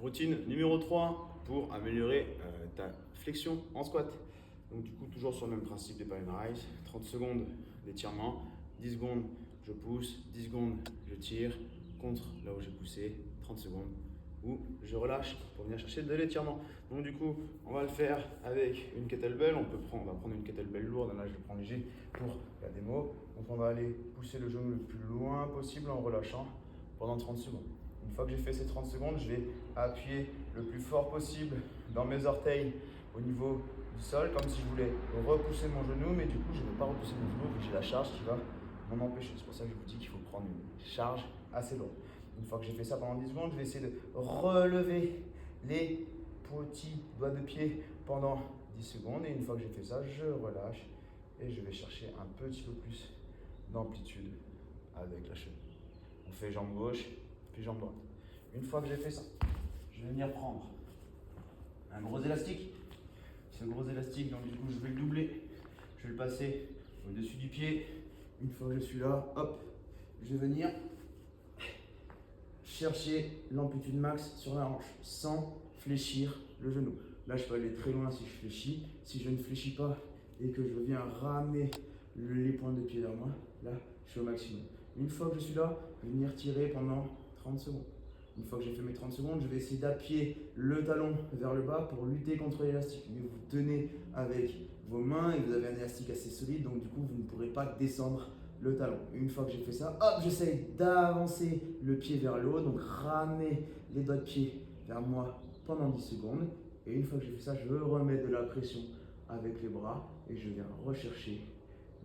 Routine numéro 3 pour améliorer ta flexion en squat. Donc du coup, toujours sur le même principe des Palm Rise, 30 secondes d'étirement, 10 secondes je pousse, 10 secondes je tire, contre là où j'ai poussé, 30 secondes où je relâche pour venir chercher de l'étirement. Donc du coup, on va le faire avec une kettlebell. On va prendre une kettlebell lourde, là je le prends léger pour la démo. Donc on va aller pousser le genou le plus loin possible en relâchant pendant 30 secondes. Une fois que j'ai fait ces 30 secondes, je vais appuyer le plus fort possible dans mes orteils au niveau du sol, comme si je voulais repousser mon genou, mais du coup je ne vais pas repousser mon genou vu que j'ai la charge qui va m'en empêcher. C'est pour ça que je vous dis qu'il faut prendre une charge assez lourde. Une fois que j'ai fait ça pendant 10 secondes, je vais essayer de relever les petits doigts de pied pendant 10 secondes. Et une fois que j'ai fait ça, je relâche et je vais chercher un petit peu plus d'amplitude avec la cheville. On fait jambe gauche, puis jambe droite. Une fois que j'ai fait ça, je vais venir prendre un gros élastique. Ce gros élastique, donc du coup, je vais le doubler. Je vais le passer au-dessus du pied. Une fois que je suis là, hop, je vais venir chercher l'amplitude max sur la hanche sans fléchir le genou. Là, je peux aller très loin si je fléchis. Si je ne fléchis pas et que je viens ramener les pointes de pied vers moi, là, je suis au maximum. Une fois que je suis là, je vais venir tirer pendant 30 secondes. Une fois que j'ai fait mes 30 secondes, je vais essayer d'appuyer le talon vers le bas pour lutter contre l'élastique. Mais vous tenez avec vos mains et vous avez un élastique assez solide, donc du coup, vous ne pourrez pas descendre le talon. Une fois que j'ai fait ça, hop, j'essaye d'avancer le pied vers le haut, donc ramener les doigts de pied vers moi pendant 10 secondes. Et une fois que j'ai fait ça, je remets de la pression avec les bras et je viens rechercher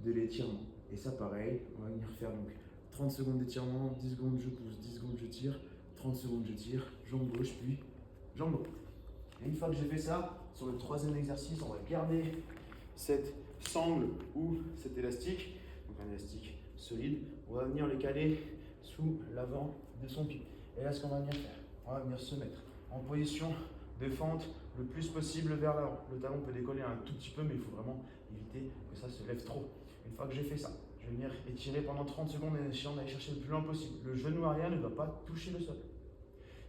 de l'étirement. Et ça, pareil, on va venir faire donc 30 secondes d'étirement, 10 secondes je pousse, 10 secondes je tire, 30 secondes je tire, jambe gauche, puis jambe droite. Et une fois que j'ai fait ça, sur le troisième exercice, on va garder cette sangle ou cet élastique, donc un élastique solide, on va venir le caler sous l'avant de son pied. Et là, ce qu'on va venir faire, on va venir se mettre en position de fente le plus possible vers l'avant. Le talon peut décoller un tout petit peu, mais il faut vraiment éviter que ça se lève trop. Une fois que j'ai fait ça, je vais venir étirer pendant 30 secondes en essayant d'aller chercher le plus loin possible. Le genou arrière ne va pas toucher le sol.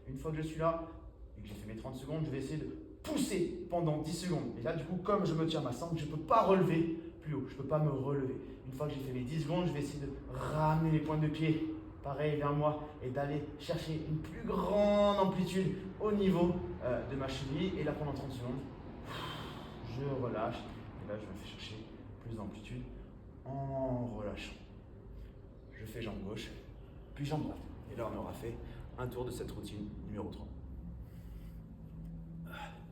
Une fois que je suis là et que j'ai fait mes 30 secondes, je vais essayer de pousser pendant 10 secondes. Et là, du coup, comme je me tiens ma sangle, je ne peux pas relever plus haut. Je ne peux pas me relever. Une fois que j'ai fait mes 10 secondes, je vais essayer de ramener les pointes de pied pareil vers moi et d'aller chercher une plus grande amplitude au niveau de ma cheville. Et là, pendant 30 secondes, je relâche. Et là, je me fais chercher plus d'amplitude en relâchant. Je fais jambe gauche, puis jambe droite. Et là, on aura fait un tour de cette routine numéro 3.